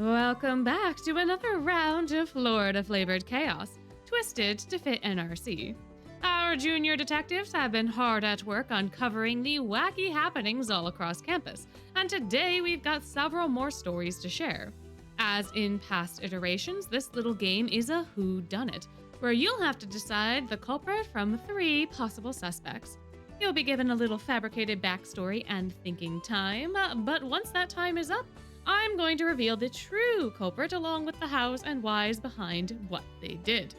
Welcome back to another round of Florida-flavored chaos, twisted to fit NRC. Our junior detectives have been hard at work uncovering the wacky happenings all across campus, and today we've got several more stories to share. As in past iterations, this little game is a whodunit, where you'll have to decide the culprit from 3 possible suspects. You'll be given a little fabricated backstory and thinking time, but once that time is up, I'm going to reveal the true culprit along with the hows and whys behind what they did.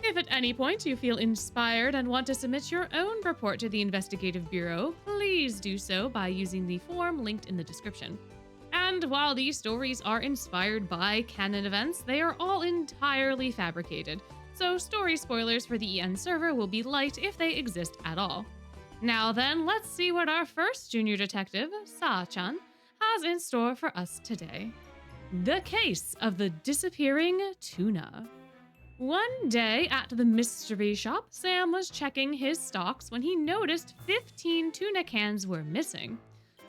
If at any point you feel inspired and want to submit your own report to the Investigative Bureau, please do so by using the form linked in the description. And while these stories are inspired by canon events, they are all entirely fabricated, so story spoilers for the EN server will be light if they exist at all. Now then, let's see what our first junior detective, Sa-chan, has in store for us today. The case of the disappearing tuna. One day at the mystery shop, Sam was checking his stocks when he noticed 15 tuna cans were missing.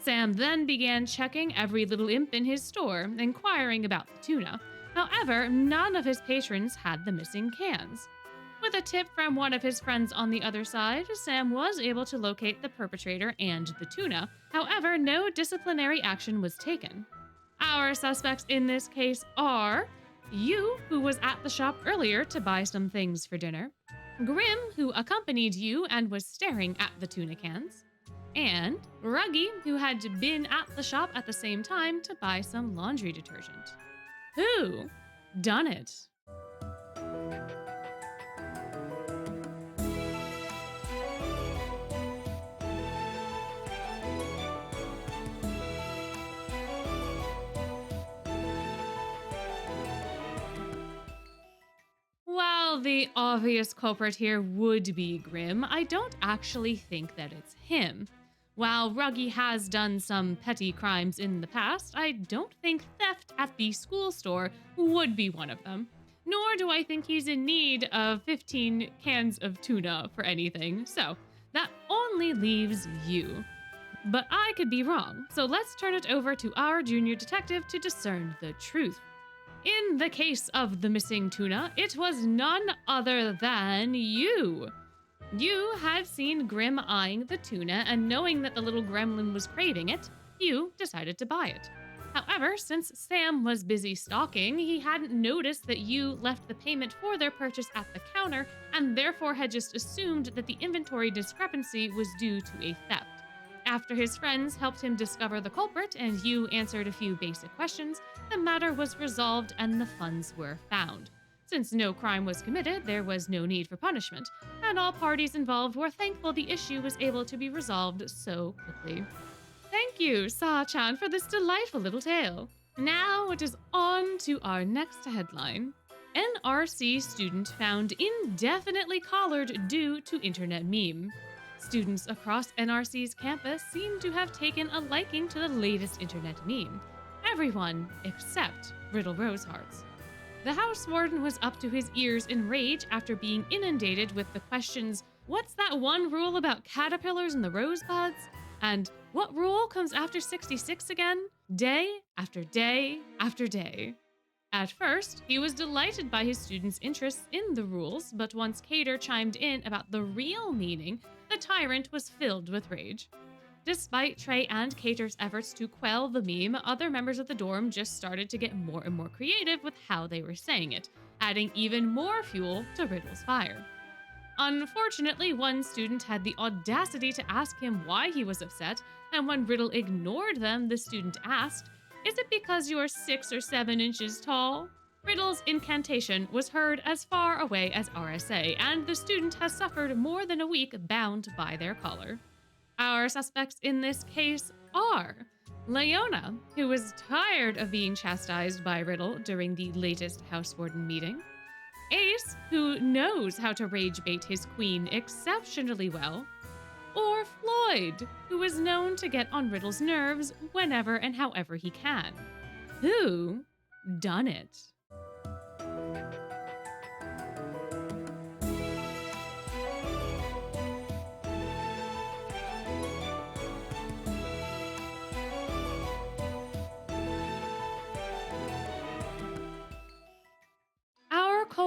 Sam then began checking every little imp in his store, inquiring about the tuna. However, none of his patrons had the missing cans. With a tip from one of his friends on the other side, Sam was able to locate the perpetrator and the tuna. However, no disciplinary action was taken. Our suspects in this case are you, who was at the shop earlier to buy some things for dinner, Grim, who accompanied you and was staring at the tuna cans, and Ruggy, who had been at the shop at the same time to buy some laundry detergent. Who done it? While the obvious culprit here would be Grim, I don't actually think that it's him. While Ruggy has done some petty crimes in the past, I don't think theft at the school store would be one of them. Nor do I think he's in need of 15 cans of tuna for anything, so that only leaves you. But I could be wrong, so let's turn it over to our junior detective to discern the truth. In the case of the missing tuna, it was none other than you. You had seen Grim eyeing the tuna, and knowing that the little gremlin was craving it, you decided to buy it. However, since Sam was busy stalking, he hadn't noticed that you left the payment for their purchase at the counter, and therefore had just assumed that the inventory discrepancy was due to a theft. After his friends helped him discover the culprit and you answered a few basic questions, the matter was resolved and the funds were found. Since no crime was committed, there was no need for punishment, and all parties involved were thankful the issue was able to be resolved so quickly. Thank you, Sa-chan, for this delightful little tale. Now it is on to our next headline. NRC student found indefinitely collared due to internet meme. Students across NRC's campus seem to have taken a liking to the latest internet meme. Everyone except Riddle Rosehearts. The house warden was up to his ears in rage after being inundated with the questions, "What's that one rule about caterpillars and the rosebuds?" And "What rule comes after 66 again?" Day after day after day. At first, he was delighted by his students' interests in the rules, but once Cater chimed in about the real meaning, the tyrant was filled with rage. Despite Trey and Cater's efforts to quell the meme, other members of the dorm just started to get more and more creative with how they were saying it, adding even more fuel to Riddle's fire. Unfortunately, one student had the audacity to ask him why he was upset, and when Riddle ignored them, the student asked, "Is it because you're 6 or 7 inches tall?" Riddle's incantation was heard as far away as RSA, and the student has suffered more than a week bound by their collar. Our suspects in this case are Leona, who was tired of being chastised by Riddle during the latest house warden meeting, Ace, who knows how to rage bait his queen exceptionally well, or Floyd, who is known to get on Riddle's nerves whenever and however he can. Who done it?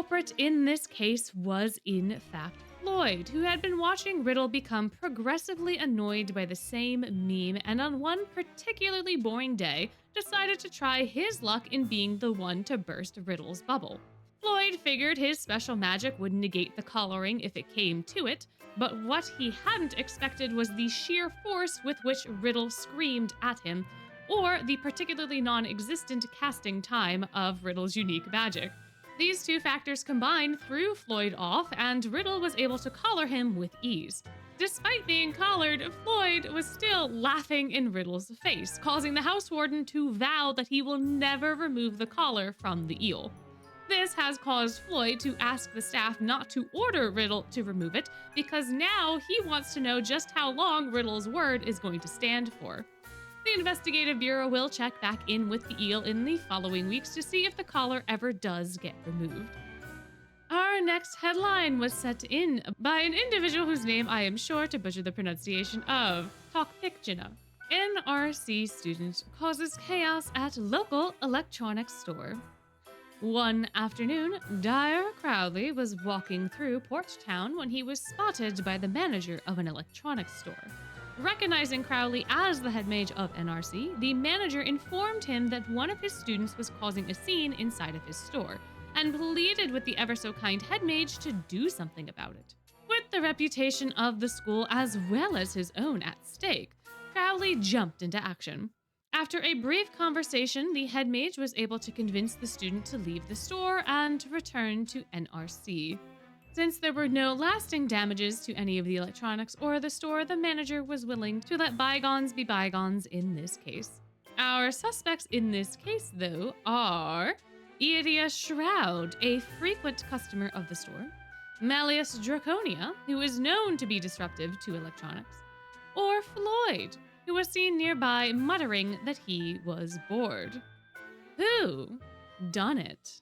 culprit in this case was, in fact, Floyd, who had been watching Riddle become progressively annoyed by the same meme and on one particularly boring day decided to try his luck in being the one to burst Riddle's bubble. Floyd figured his special magic would negate the coloring if it came to it, but what he hadn't expected was the sheer force with which Riddle screamed at him, or the particularly non-existent casting time of Riddle's unique magic. These two factors combined threw Floyd off, and Riddle was able to collar him with ease. Despite being collared, Floyd was still laughing in Riddle's face, causing the house warden to vow that he will never remove the collar from the eel. This has caused Floyd to ask the staff not to order Riddle to remove it, because now he wants to know just how long Riddle's word is going to stand for. The investigative bureau will check back in with the eel in the following weeks to see if the collar ever does get removed. Our next headline was set in by an individual whose name I am sure to butcher the pronunciation of, Tokpkjna. NRC student causes chaos at local electronics store. One afternoon, Dyer Crowley was walking through Porttown when he was spotted by the manager of an electronics store. Recognizing Crowley as the head mage of NRC, the manager informed him that one of his students was causing a scene inside of his store, and pleaded with the ever-so-kind head mage to do something about it. With the reputation of the school as well as his own at stake, Crowley jumped into action. After a brief conversation, the head mage was able to convince the student to leave the store and return to NRC. Since there were no lasting damages to any of the electronics or the store, the manager was willing to let bygones be bygones in this case. Our suspects in this case, though, are Iria Shroud, a frequent customer of the store, Malleus Draconia, who is known to be disruptive to electronics, or Floyd, who was seen nearby muttering that he was bored. Who done it?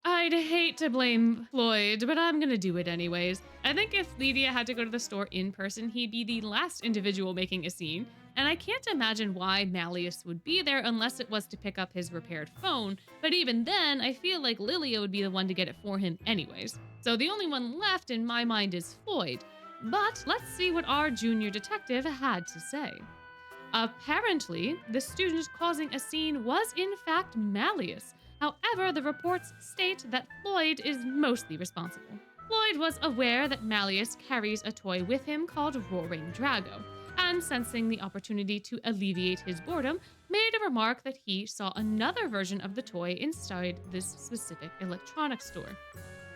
I'd hate to blame Floyd, but I'm gonna do it anyways. I think if Lydia had to go to the store in person, he'd be the last individual making a scene, and I can't imagine why Malleus would be there unless it was to pick up his repaired phone, but even then, I feel like Lilia would be the one to get it for him anyways. So the only one left in my mind is Floyd, but let's see what our junior detective had to say. Apparently, the student causing a scene was in fact Malleus. However, the reports state that Floyd is mostly responsible. Floyd was aware that Malleus carries a toy with him called Roaring Drago, and sensing the opportunity to alleviate his boredom, made a remark that he saw another version of the toy inside this specific electronics store.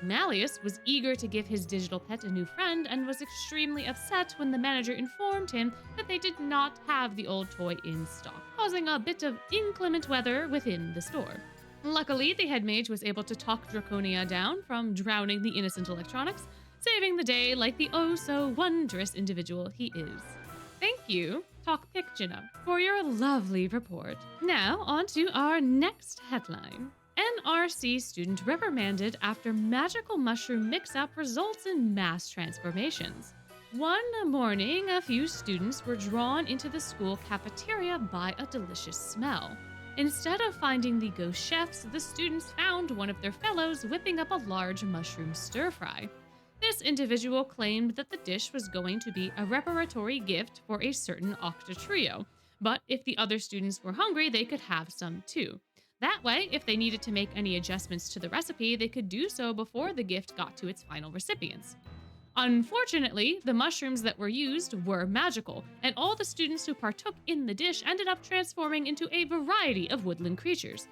Malleus was eager to give his digital pet a new friend and was extremely upset when the manager informed him that they did not have the old toy in stock, causing a bit of inclement weather within the store. Luckily, the head mage was able to talk Draconia down from drowning the innocent electronics, saving the day like the oh-so-wondrous individual he is. Thank you, Tokpkjna, for your lovely report. Now, on to our next headline. NRC student reprimanded after magical mushroom mix-up results in mass transformations. One morning, a few students were drawn into the school cafeteria by a delicious smell. Instead of finding the ghost chefs, the students found one of their fellows whipping up a large mushroom stir-fry. This individual claimed that the dish was going to be a reparatory gift for a certain Octa trio, but if the other students were hungry, they could have some too. That way, if they needed to make any adjustments to the recipe, they could do so before the gift got to its final recipients. Unfortunately, the mushrooms that were used were magical, and all the students who partook in the dish ended up transforming into a variety of woodland creatures.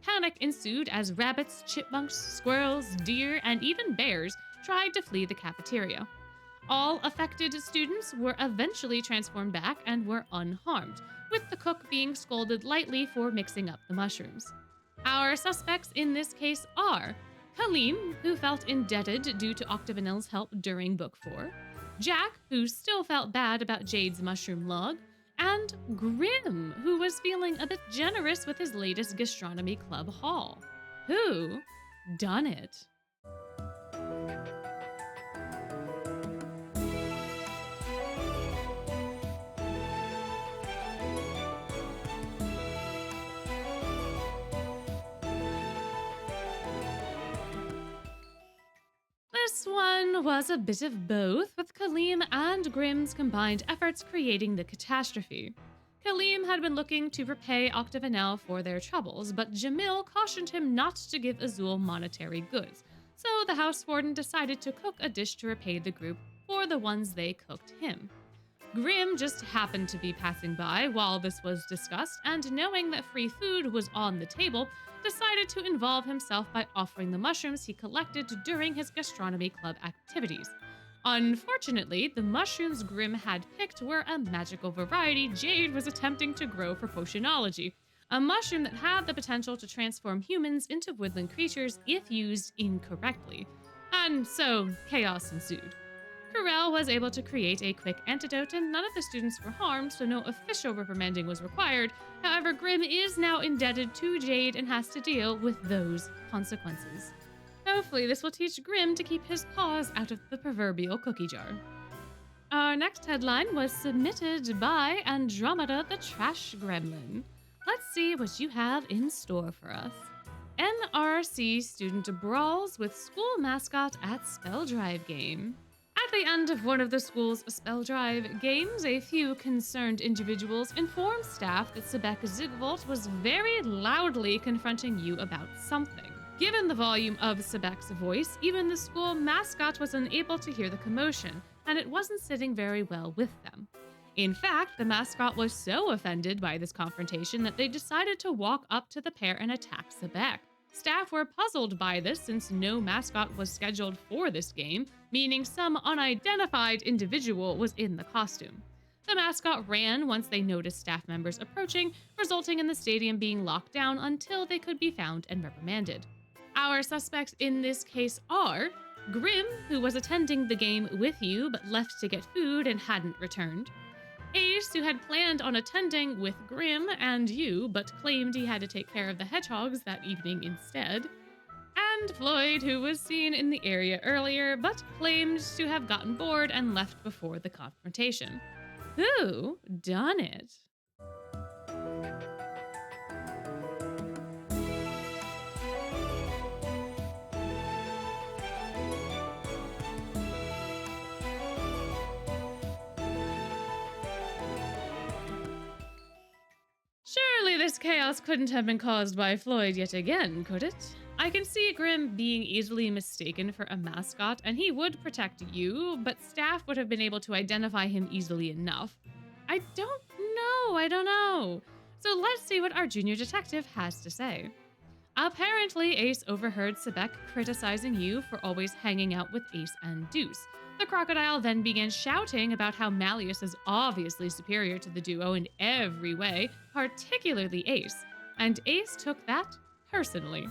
Panic ensued as rabbits, chipmunks, squirrels, deer, and even bears tried to flee the cafeteria. All affected students were eventually transformed back and were unharmed, with the cook being scolded lightly for mixing up the mushrooms. Our suspects in this case are Colleen, who felt indebted due to Octavanel's help during Book 4, Jack, who still felt bad about Jade's mushroom log, and Grim, who was feeling a bit generous with his latest gastronomy club haul. Who done it. This one was a bit of both, with Kaleem and Grimm's combined efforts creating the catastrophe. Kaleem had been looking to repay Octavanel for their troubles, but Jamil cautioned him not to give Azul monetary goods, so the House Warden decided to cook a dish to repay the group for the ones they cooked him. Grimm just happened to be passing by while this was discussed, and knowing that free food was on the table, decided to involve himself by offering the mushrooms he collected during his gastronomy club activities. Unfortunately, the mushrooms Grimm had picked were a magical variety Jade was attempting to grow for potionology, a mushroom that had the potential to transform humans into woodland creatures if used incorrectly. And so, chaos ensued. Corel was able to create a quick antidote, and none of the students were harmed, so no official reprimanding was required. However, Grimm is now indebted to Jade and has to deal with those consequences. Hopefully, this will teach Grimm to keep his paws out of the proverbial cookie jar. Our next headline was submitted by AndromedaTheTrashGremlin. Let's see what you have in store for us. NRC student brawls with school mascot at spell drive game. At the end of one of the school's spell drive games, a few concerned individuals informed staff that Sebek Zigvolt was very loudly confronting you about something. Given the volume of Sebek's voice, even the school mascot was unable to hear the commotion, and it wasn't sitting very well with them. In fact, the mascot was so offended by this confrontation that they decided to walk up to the pair and attack Sebek. Staff were puzzled by this since no mascot was scheduled for this game, meaning some unidentified individual was in the costume. The mascot ran once they noticed staff members approaching, resulting in the stadium being locked down until they could be found and reprimanded. Our suspects in this case are Grimm, who was attending the game with you but left to get food and hadn't returned; Ace, who had planned on attending with Grimm and you, but claimed he had to take care of the hedgehogs that evening instead; and Floyd, who was seen in the area earlier, but claimed to have gotten bored and left before the confrontation. Who done it? Surely this chaos couldn't have been caused by Floyd yet again, could it? I can see Grimm being easily mistaken for a mascot, and he would protect you, but staff would have been able to identify him easily enough. I don't know. So let's see what our junior detective has to say. Apparently, Ace overheard Sebek criticizing you for always hanging out with Ace and Deuce. The crocodile then began shouting about how Malleus is obviously superior to the duo in every way, particularly Ace, and Ace took that personally.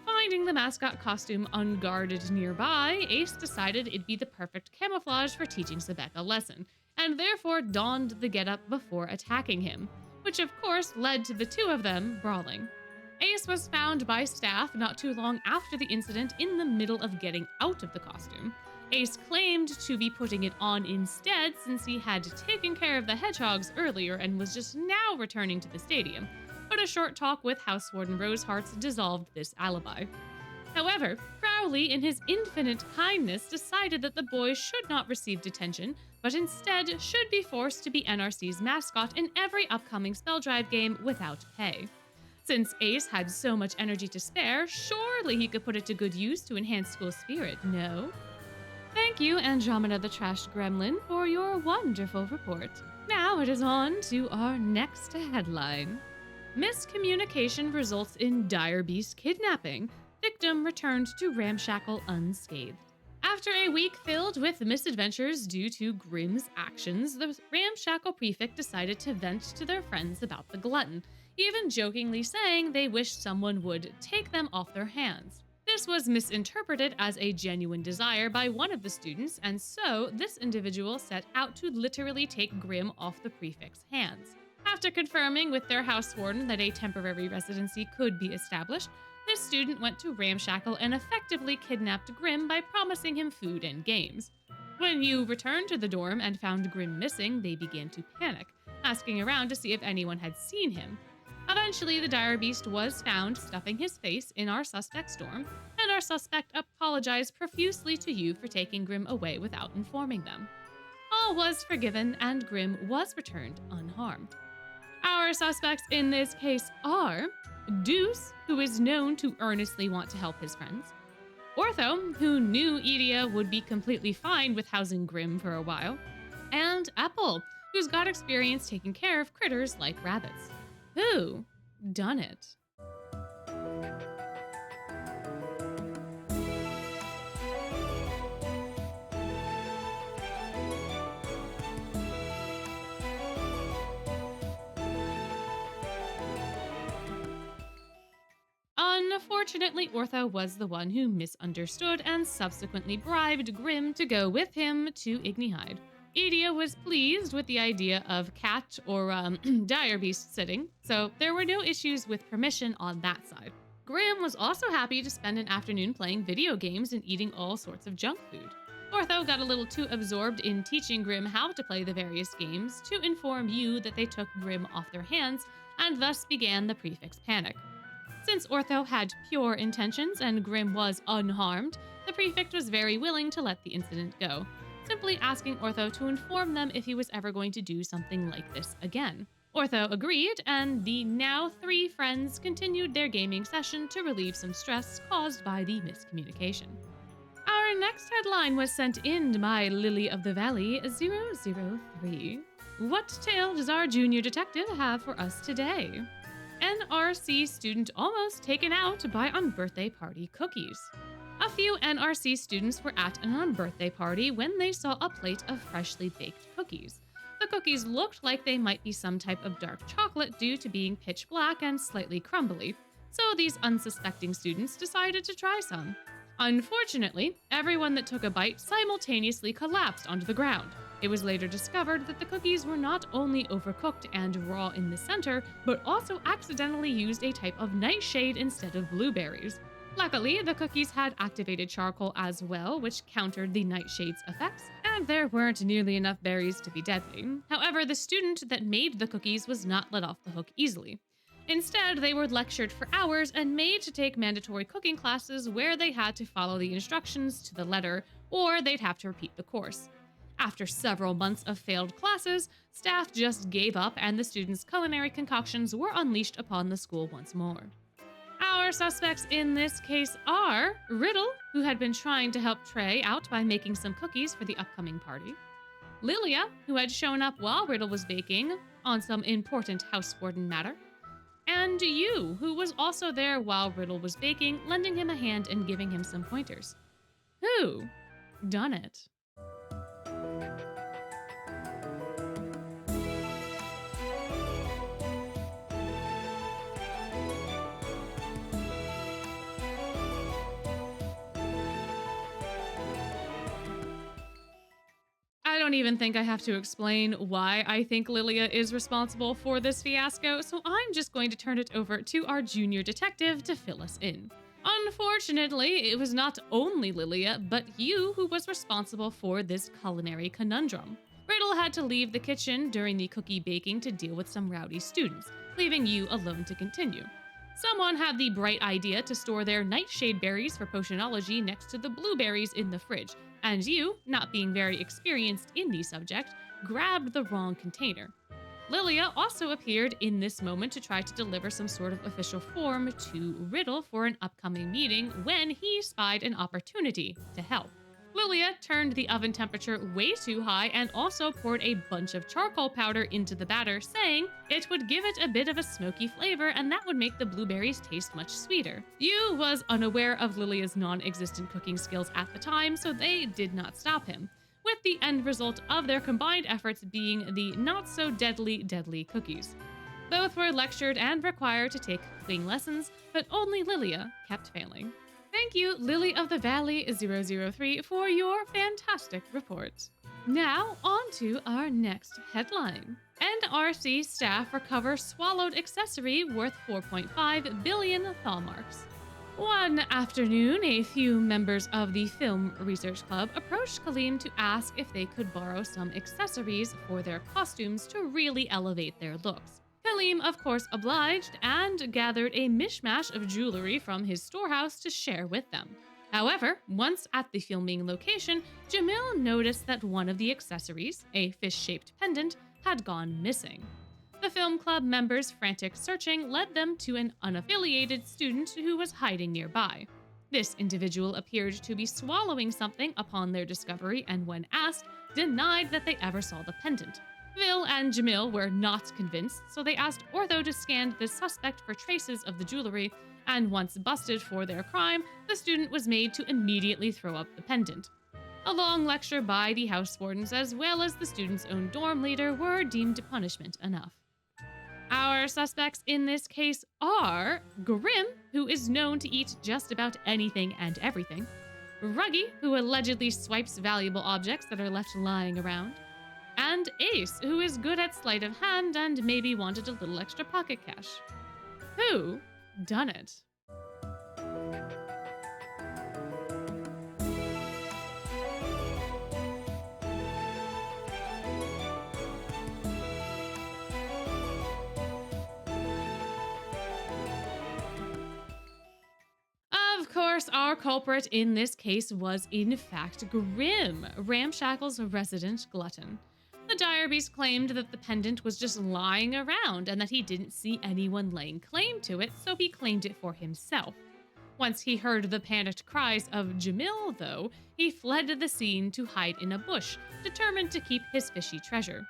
Finding the mascot costume unguarded nearby, Ace decided it'd be the perfect camouflage for teaching Sebek a lesson, and therefore donned the getup before attacking him, which of course led to the two of them brawling. Ace was found by staff not too long after the incident in the middle of getting out of the costume. Ace claimed to be putting it on instead since he had taken care of the hedgehogs earlier and was just now returning to the stadium, but a short talk with House Warden Rosehearts dissolved this alibi. However, Crowley, in his infinite kindness, decided that the boys should not receive detention, but instead should be forced to be NRC's mascot in every upcoming spell drive game without pay. Since Ace had so much energy to spare, surely he could put it to good use to enhance school spirit, no? Thank you, Andromeda the Trash Gremlin, for your wonderful report. Now it is on to our next headline. Miscommunication results in dire beast kidnapping. Victim returned to Ramshackle unscathed. After a week filled with misadventures due to Grimm's actions, the Ramshackle prefect decided to vent to their friends about the glutton, even jokingly saying they wished someone would take them off their hands. This was misinterpreted as a genuine desire by one of the students, and so this individual set out to literally take Grimm off the prefect's hands. After confirming with their house warden that a temporary residency could be established, this student went to ramshackle and effectively kidnapped Grim by promising him food and games. When you returned to the dorm and found Grim missing, they began to panic, asking around to see if anyone had seen him. Eventually, the dire beast was found stuffing his face in our suspect's dorm, and our suspect apologized profusely to you for taking Grim away without informing them. All was forgiven, and Grim was returned unharmed. Our suspects in this case are Deuce, who is known to earnestly want to help his friends; Ortho, who knew Edia would be completely fine with housing Grim for a while; and Apple, who's got experience taking care of critters like rabbits. Who done it? Unfortunately, Ortho was the one who misunderstood and subsequently bribed Grim to go with him to Ignihide. Edia was pleased with the idea of cat or dire beast sitting, so there were no issues with permission on that side. Grim was also happy to spend an afternoon playing video games and eating all sorts of junk food. Ortho got a little too absorbed in teaching Grim how to play the various games to inform you that they took Grim off their hands, and thus began the prefix panic. Since Ortho had pure intentions and Grim was unharmed, the prefect was very willing to let the incident go, simply asking Ortho to inform them if he was ever going to do something like this again. Ortho agreed, and the now 3 friends continued their gaming session to relieve some stress caused by the miscommunication. Our next headline was sent in by Lily of the Valley 003. What tale does our junior detective have for us today? NRC student almost taken out by unbirthday party cookies. A few NRC students were at an unbirthday party when they saw a plate of freshly baked cookies. The cookies looked like they might be some type of dark chocolate due to being pitch black and slightly crumbly, so these unsuspecting students decided to try some. Unfortunately, everyone that took a bite simultaneously collapsed onto the ground. It was later discovered that the cookies were not only overcooked and raw in the center, but also accidentally used a type of nightshade instead of blueberries. Luckily, the cookies had activated charcoal as well, which countered the nightshade's effects, and there weren't nearly enough berries to be deadly. However, the student that made the cookies was not let off the hook easily. Instead, they were lectured for hours and made to take mandatory cooking classes where they had to follow the instructions to the letter, or they'd have to repeat the course. After several months of failed classes, staff just gave up and the students' culinary concoctions were unleashed upon the school once more. Our suspects in this case are Riddle, who had been trying to help Trey out by making some cookies for the upcoming party; Lilia, who had shown up while Riddle was baking on some important house warden matter; and you, who was also there while Riddle was baking, lending him a hand and giving him some pointers. Who done it? I don't even think I have to explain why I think Lilia is responsible for this fiasco, so I'm just going to turn it over to our junior detective to fill us in. Unfortunately, it was not only Lilia, but you who was responsible for this culinary conundrum. Riddle had to leave the kitchen during the cookie baking to deal with some rowdy students, leaving you alone to continue. Someone had the bright idea to store their nightshade berries for potionology next to the blueberries in the fridge, and you, not being very experienced in the subject, grabbed the wrong container. Lilia also appeared in this moment to try to deliver some sort of official form to Riddle for an upcoming meeting when he spied an opportunity to help. Lilia turned the oven temperature way too high and also poured a bunch of charcoal powder into the batter, saying it would give it a bit of a smoky flavor and that would make the blueberries taste much sweeter. You was unaware of Lilia's non-existent cooking skills at the time, so they did not stop him, with the end result of their combined efforts being the not-so-deadly cookies. Both were lectured and required to take cooking lessons, but only Lilia kept failing. Thank you, Lily of the Valley 003, for your fantastic report. Now, on to our next headline. NRC staff recover swallowed accessory worth 4.5 billion thalmarks. One afternoon, a few members of the Film Research Club approached Kaleem to ask if they could borrow some accessories for their costumes to really elevate their looks. Kaleem, of course, obliged and gathered a mishmash of jewelry from his storehouse to share with them. However, once at the filming location, Jamil noticed that one of the accessories, a fish-shaped pendant, had gone missing. The film club members' frantic searching led them to an unaffiliated student who was hiding nearby. This individual appeared to be swallowing something upon their discovery and, when asked, denied that they ever saw the pendant. Vil and Jamil were not convinced, so they asked Ortho to scan the suspect for traces of the jewelry, and once busted for their crime, the student was made to immediately throw up the pendant. A long lecture by the house wardens as well as the student's own dorm leader were deemed punishment enough. Our suspects in this case are Grim, who is known to eat just about anything and everything, Ruggy, who allegedly swipes valuable objects that are left lying around, and Ace, who is good at sleight of hand and maybe wanted a little extra pocket cash. Who done it? Of course, our culprit in this case was, in fact, Grim, Ramshackle's resident glutton. The Direbeast claimed that the pendant was just lying around and that he didn't see anyone laying claim to it, so he claimed it for himself. Once he heard the panicked cries of Jamil, though, he fled the scene to hide in a bush, determined to keep his fishy treasure.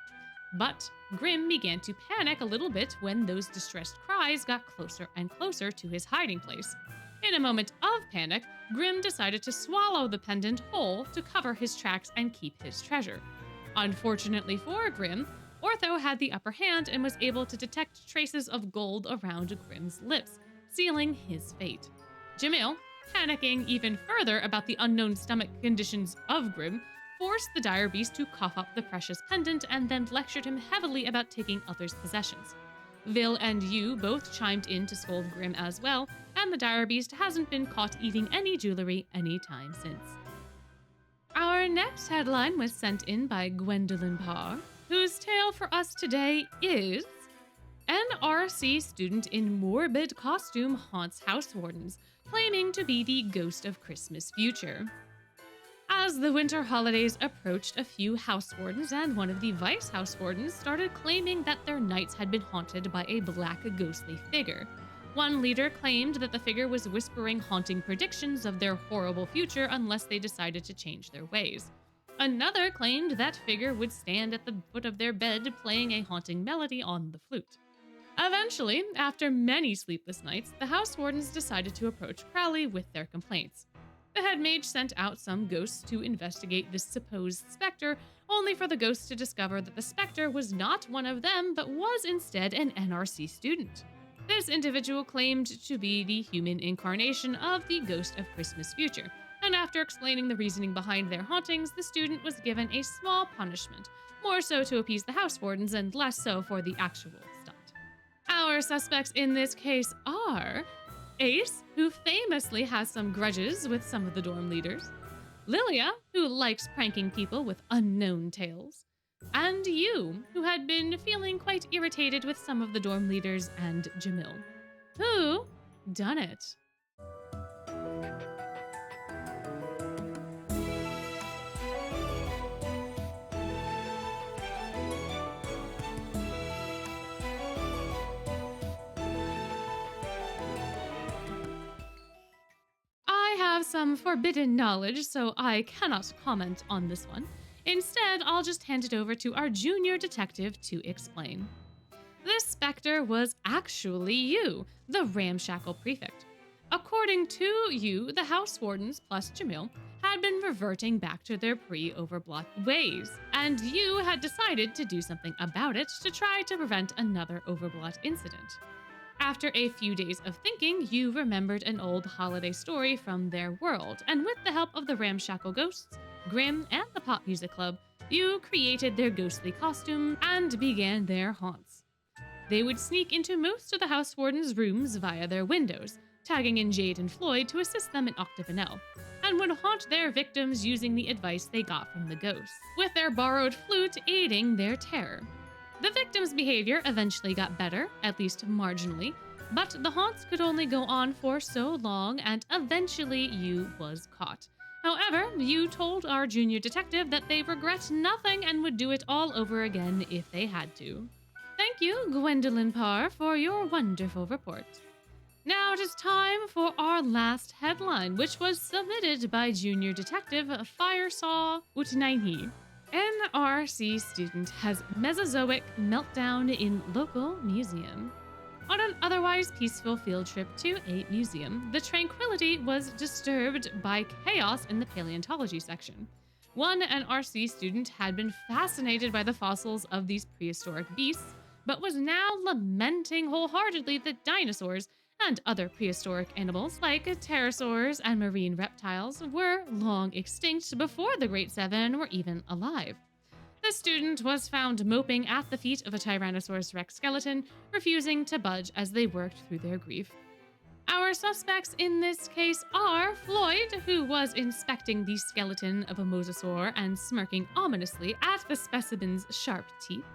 But Grim began to panic a little bit when those distressed cries got closer and closer to his hiding place. In a moment of panic, Grim decided to swallow the pendant whole to cover his tracks and keep his treasure. Unfortunately for Grim, Ortho had the upper hand and was able to detect traces of gold around Grim's lips, sealing his fate. Jamil, panicking even further about the unknown stomach conditions of Grim, forced the dire beast to cough up the precious pendant and then lectured him heavily about taking others' possessions. Vil and Yu both chimed in to scold Grim as well, and the dire beast hasn't been caught eating any jewelry anytime since. Our next headline was sent in by Gwendolynparr, whose tale for us today is NRC student in morbid costume haunts house wardens, claiming to be the ghost of Christmas future. As the winter holidays approached, a few house wardens and one of the vice house wardens started claiming that their nights had been haunted by a black ghostly figure. One leader claimed that the figure was whispering haunting predictions of their horrible future unless they decided to change their ways. Another claimed that figure would stand at the foot of their bed playing a haunting melody on the flute. Eventually, after many sleepless nights, the house wardens decided to approach Crowley with their complaints. The head mage sent out some ghosts to investigate this supposed specter, only for the ghosts to discover that the specter was not one of them, but was instead an NRC student. This individual claimed to be the human incarnation of the ghost of Christmas future, and after explaining the reasoning behind their hauntings, the student was given a small punishment, more so to appease the house wardens and less so for the actual stunt. Our suspects in this case are Ace, who famously has some grudges with some of the dorm leaders, Lilia, who likes pranking people with unknown tales, and Yu, who had been feeling quite irritated with some of the dorm leaders and Jamil. Who done it? Some forbidden knowledge, so I cannot comment on this one. Instead, I'll just hand it over to our junior detective to explain. This specter was actually you, the ramshackle prefect. According to you, the house wardens plus Jamil had been reverting back to their pre-overblock ways, and you had decided to do something about it to try to prevent another overblot incident. After a few days of thinking, you remembered an old holiday story from their world, and with the help of the ramshackle ghosts, Grim, and the pop music club, You created their ghostly costume and began their haunts. They would sneak into most of the house warden's rooms via their windows, tagging in Jade and Floyd to assist them in Tokpkjna, and would haunt their victims using the advice they got from the ghosts, with their borrowed flute aiding their terror. The victims' behavior eventually got better, at least marginally, but the haunts could only go on for so long, and eventually you was caught. However, you told our junior detective that they regret nothing and would do it all over again if they had to. Thank you, Gwendolynparr, for your wonderful report. Now it is time for our last headline, which was submitted by junior detective Tokpkjna. An RC student has Mesozoic meltdown in local museum. On an otherwise peaceful field trip to a museum, the tranquility was disturbed by chaos in the paleontology section. An RC student had been fascinated by the fossils of these prehistoric beasts, but was now lamenting wholeheartedly that dinosaurs and other prehistoric animals like pterosaurs and marine reptiles were long extinct before the Great Seven were even alive. The student was found moping at the feet of a Tyrannosaurus rex skeleton, refusing to budge as they worked through their grief. Our suspects in this case are Floyd, who was inspecting the skeleton of a mosasaur and smirking ominously at the specimen's sharp teeth;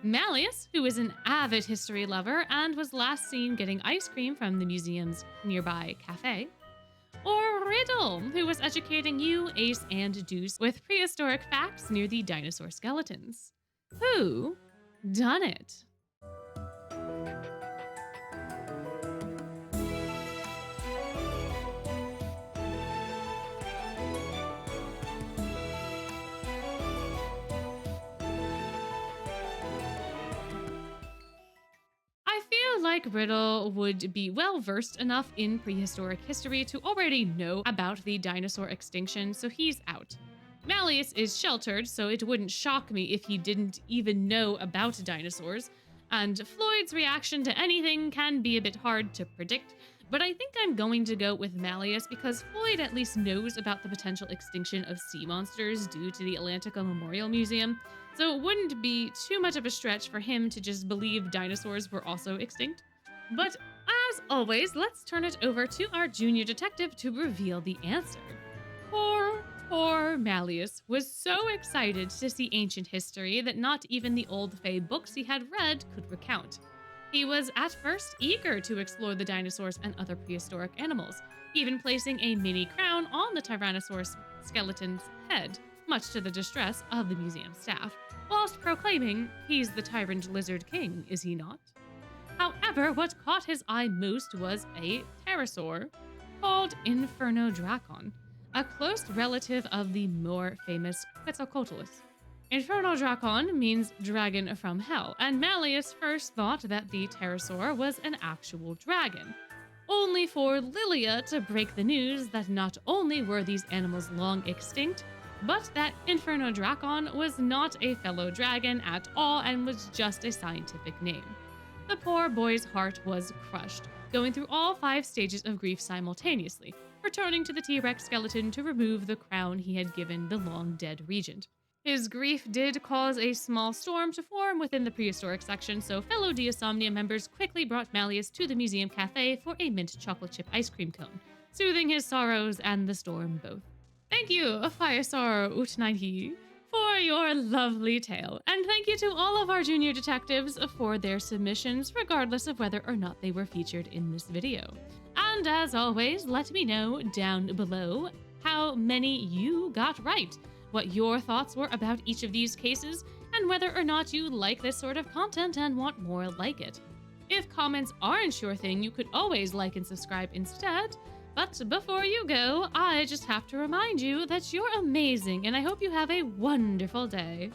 Malleus, who is an avid history lover and was last seen getting ice cream from the museum's nearby cafe; or Riddle, who was educating you, Ace, and Deuce with prehistoric facts near the dinosaur skeletons. Who done it? Like Riddle would be well versed enough in prehistoric history to already know about the dinosaur extinction, so he's out. Malleus is sheltered, so it wouldn't shock me if he didn't even know about dinosaurs, and Floyd's reaction to anything can be a bit hard to predict, but I think I'm going to go with Malleus because Floyd at least knows about the potential extinction of sea monsters due to the Atlantica Memorial Museum, so it wouldn't be too much of a stretch for him to just believe dinosaurs were also extinct. But as always, let's turn it over to our junior detective to reveal the answer. Poor Malleus was so excited to see ancient history that not even the old Fae books he had read could recount. He was at first eager to explore the dinosaurs and other prehistoric animals, even placing a mini crown on the Tyrannosaurus skeleton's head, much to the distress of the museum staff, whilst proclaiming he's the tyrant lizard king, is he not? However, what caught his eye most was a pterosaur called Infernodrakon, a close relative of the more famous Quetzalcoatlus. Infernodrakon means dragon from hell, and Malleus first thought that the pterosaur was an actual dragon, only for Lilia to break the news that not only were these animals long extinct, but that Infernodrakon was not a fellow dragon at all and was just a scientific name. The poor boy's heart was crushed, going through all 5 stages of grief simultaneously, returning to the T-Rex skeleton to remove the crown he had given the long-dead regent. His grief did cause a small storm to form within the prehistoric section, so fellow Diasomnia members quickly brought Malleus to the museum cafe for a mint chocolate chip ice cream cone, soothing his sorrows and the storm both. Thank you, Tokpkjna, for your lovely tale, and thank you to all of our junior detectives for their submissions, regardless of whether or not they were featured in this video. And as always, let me know down below how many you got right, what your thoughts were about each of these cases, and whether or not you like this sort of content and want more like it. If comments aren't your thing, you could always like and subscribe instead. But before you go, I just have to remind you that you're amazing, and I hope you have a wonderful day.